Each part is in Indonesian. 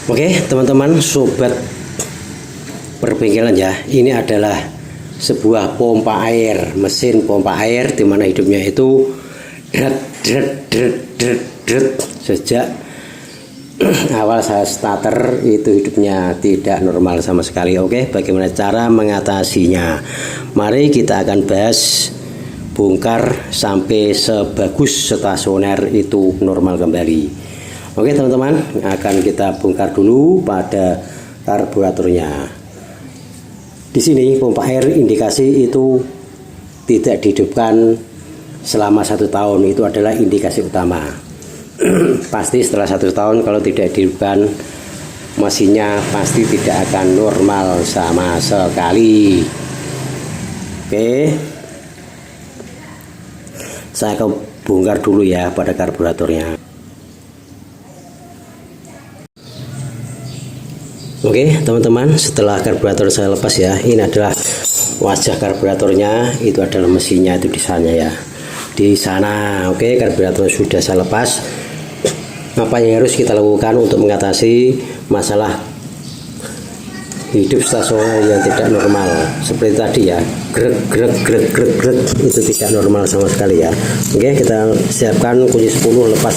Oke teman-teman sobat perbengkelan ya, ini adalah sebuah pompa air, mesin pompa air di mana hidupnya itu sejak awal saya starter itu hidupnya tidak normal sama sekali. Oke, bagaimana cara mengatasinya? Mari kita akan bahas bongkar sampai sebagus stasioner itu normal kembali. Oke teman-teman, akan kita bongkar dulu pada karburatornya. Di sini pompa air indikasi itu tidak dihidupkan selama 1 tahun, itu adalah indikasi utama. Pasti setelah 1 tahun kalau tidak dihidupkan, mesinnya pasti tidak akan normal sama sekali. Oke, saya akan bongkar dulu ya pada karburatornya. Oke teman-teman, setelah karburator saya lepas ya, ini adalah wajah karburatornya, itu adalah mesinnya itu di sana ya, di sana. Oke, karburator sudah saya lepas. Apa yang harus kita lakukan untuk mengatasi masalah hidup stasioner yang tidak normal seperti tadi ya, grek itu tidak normal sama sekali ya. Oke, kita siapkan kunci 10, lepas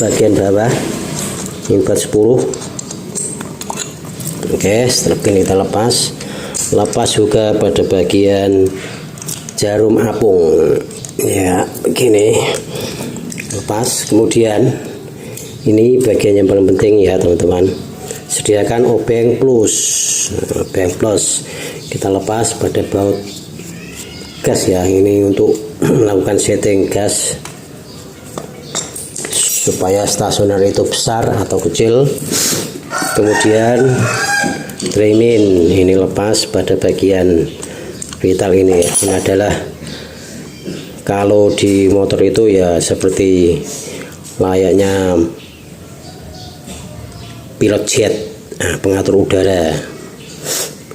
bagian bawah ini 10. Oke, setelah ini kita lepas juga pada bagian jarum apung ya, begini lepas. Kemudian ini bagian yang paling penting ya teman-teman, sediakan obeng plus. Kita lepas pada baut gas ya, ini untuk melakukan setting gas supaya stasioner itu besar atau kecil. Kemudian draimin ini lepas pada bagian vital ini. Ini adalah kalau di motor itu ya seperti layaknya pilot jet, pengatur udara.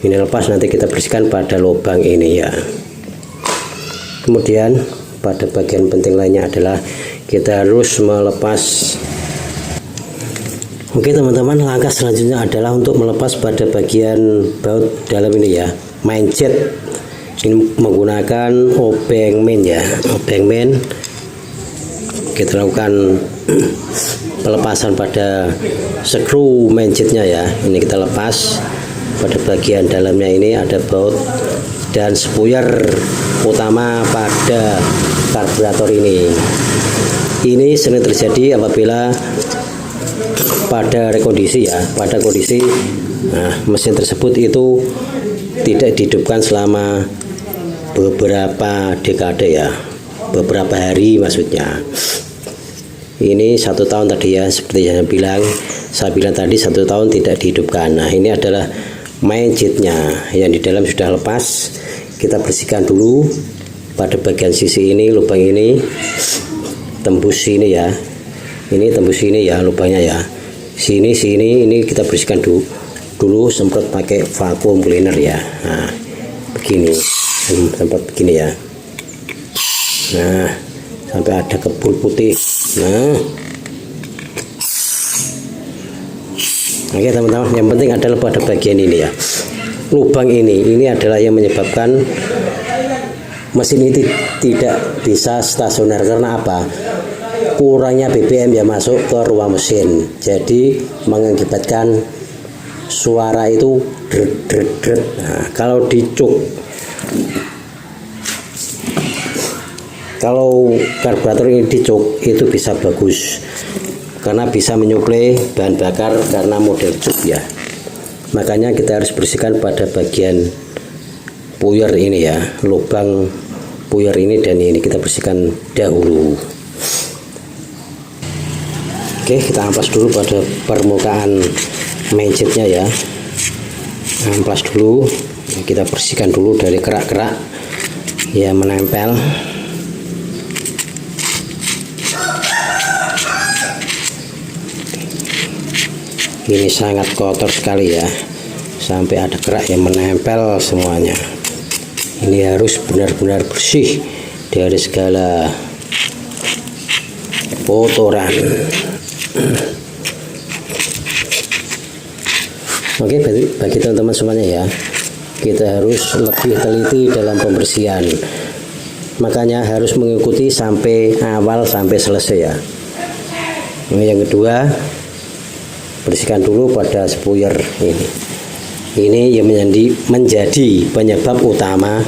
Ini lepas, nanti kita bersihkan pada lubang ini ya. Kemudian pada bagian penting lainnya adalah kita harus melepas. Oke teman-teman, langkah selanjutnya adalah untuk melepas pada bagian baut dalam ini ya, main jet. Ini menggunakan obeng main ya, obeng main. Kita lakukan pelepasan pada skru main jetnya ya. Ini kita lepas pada bagian dalamnya, ini ada baut dan spuyer utama pada karburator ini. Ini sering terjadi apabila pada rekondisi ya, pada kondisi mesin tersebut itu tidak dihidupkan selama beberapa dekade ya, beberapa hari maksudnya. Ini 1 tahun tadi ya, seperti yang saya bilang tadi 1 tahun tidak dihidupkan. Nah, ini adalah main jetnya yang di dalam sudah lepas. Kita bersihkan dulu pada bagian sisi ini, lubang ini tembus sini ya, ini tembus sini ya lubangnya ya, sini ini kita bersihkan dulu semprot pakai vacuum cleaner ya. Nah, begini, semprot begini ya. Nah, sampai ada kebul putih. Nah, oke teman-teman, yang penting adalah pada bagian ini ya, lubang ini adalah yang menyebabkan mesin ini tidak bisa stasioner. Karena apa? Kurangnya BBM yang masuk ke ruang mesin, jadi mengakibatkan suara itu dret. Nah, kalau dicuk, kalau karburator ini dicuk itu bisa bagus karena bisa menyuplai bahan bakar karena model cuk ya. Makanya kita harus bersihkan pada bagian puyer ini ya, lubang puyer ini dan ini kita bersihkan dahulu. Oke, kita amplas dulu pada permukaan main jetnya ya, amplas dulu. Kita bersihkan dulu dari kerak-kerak yang menempel. Ini sangat kotor sekali ya, sampai ada kerak yang menempel semuanya. Ini harus benar-benar bersih dari segala kotoran. Oke, bagi teman-teman semuanya ya, kita harus lebih teliti dalam pembersihan. Makanya harus mengikuti sampai awal sampai selesai ya. Ini yang kedua, bersihkan dulu pada spuyer ini. Ini yang menjadi penyebab utama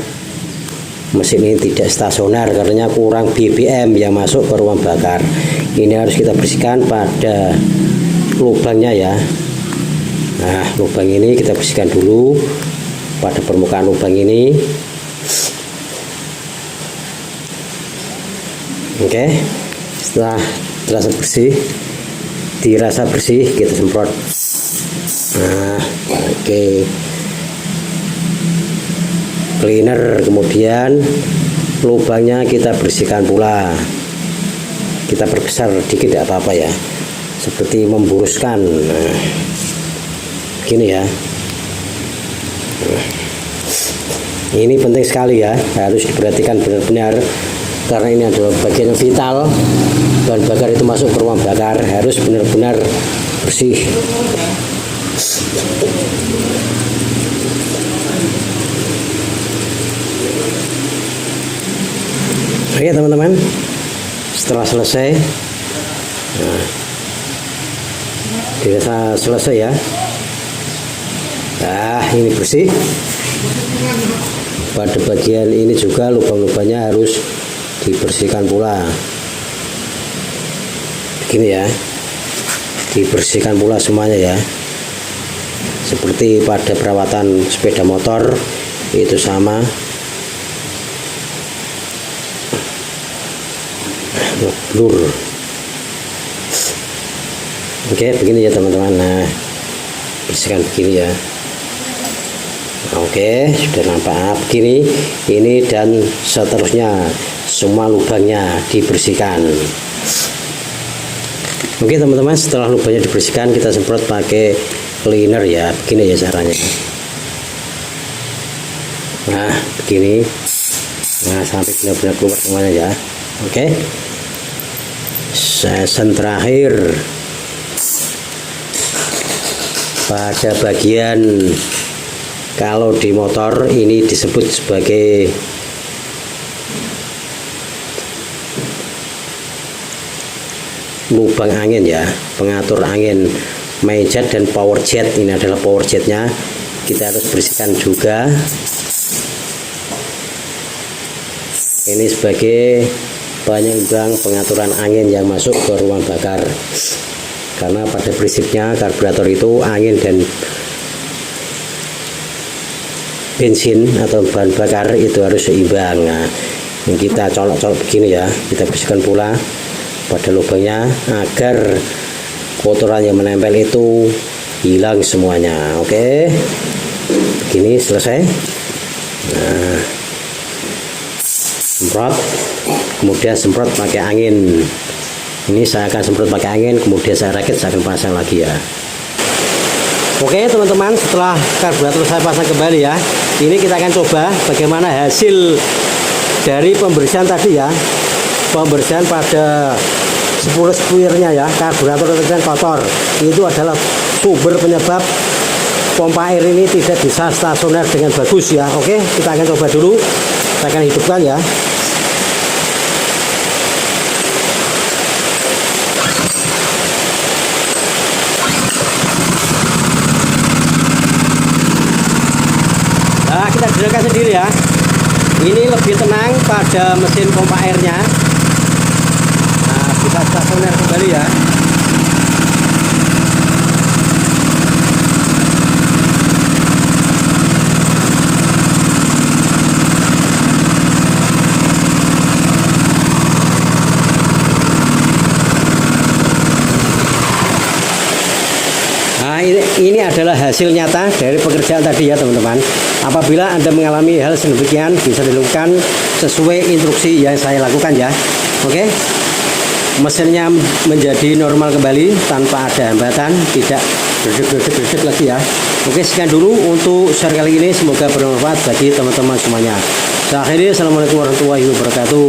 mesin ini tidak stasioner karena kurang BBM yang masuk ke ruang bakar. Ini harus kita bersihkan pada lubangnya ya. Nah, lubang ini kita bersihkan dulu pada permukaan lubang ini. Oke, setelah dirasa bersih kita semprot. Nah, oke, cleaner, kemudian lubangnya kita bersihkan pula. Kita perbesar dikit, tidak apa-apa ya, seperti memburuskan. Nah, gini ya. Ini penting sekali ya, harus diperhatikan benar-benar karena ini adalah bagian yang vital. Bahan bakar itu masuk ke ruang bakar harus benar-benar bersih. Oke teman-teman, setelah selesai, nah, dirasa selesai ya. Nah, ini bersih. Pada bagian ini juga lubang-lubangnya harus dibersihkan pula. Begini ya, dibersihkan pula semuanya ya. Seperti pada perawatan sepeda motor itu sama. Blur. Oke, begini ya teman-teman. Nah, bersihkan begini ya. Oke, sudah nampak begini. Ini dan seterusnya semua lubangnya dibersihkan. Oke teman-teman, setelah lubangnya dibersihkan kita semprot pakai cleaner ya. Begini ya caranya. Nah, begini. Nah, sampai benar-benar keluar semuanya ya. Oke. Season terakhir pada bagian, kalau di motor ini disebut sebagai lubang angin ya, pengatur angin main jet dan power jet. Ini adalah power jetnya, kita harus bersihkan juga. Ini sebagai penyeimbang pengaturan angin yang masuk ke ruang bakar, karena pada prinsipnya karburator itu angin dan bensin atau bahan bakar itu harus seimbang. Nah, kita colok-colok begini ya, kita bersihkan pula pada lubangnya agar kotoran yang menempel itu hilang semuanya. Oke, begini selesai. Nah, semprot, kemudian semprot pakai angin. Ini saya akan semprot pakai angin, kemudian saya rakit, saya akan pasang lagi ya. Oke teman-teman, setelah karburator saya pasang kembali ya, ini kita akan coba bagaimana hasil dari pembersihan tadi ya. Pembersihan pada spuyernya ya, karburator yang kotor itu adalah sumber penyebab pompa air ini tidak bisa stasioner dengan bagus ya. Oke, kita akan coba dulu, saya akan hidupkan ya. Nah, kita gunakan sendiri ya. Ini lebih tenang pada mesin pompa airnya. Nah, bisa stasioner kembali ya. Nah, ini adalah hasil nyata dari pekerjaan tadi ya teman-teman. Apabila Anda mengalami hal sedemikian, bisa dilakukan sesuai instruksi yang saya lakukan ya. Oke, mesinnya menjadi normal kembali tanpa ada hambatan, tidak berdek lagi ya. Oke, sekian dulu untuk share kali ini, semoga bermanfaat bagi teman-teman semuanya. Saya akhiri, assalamualaikum warahmatullahi wabarakatuh.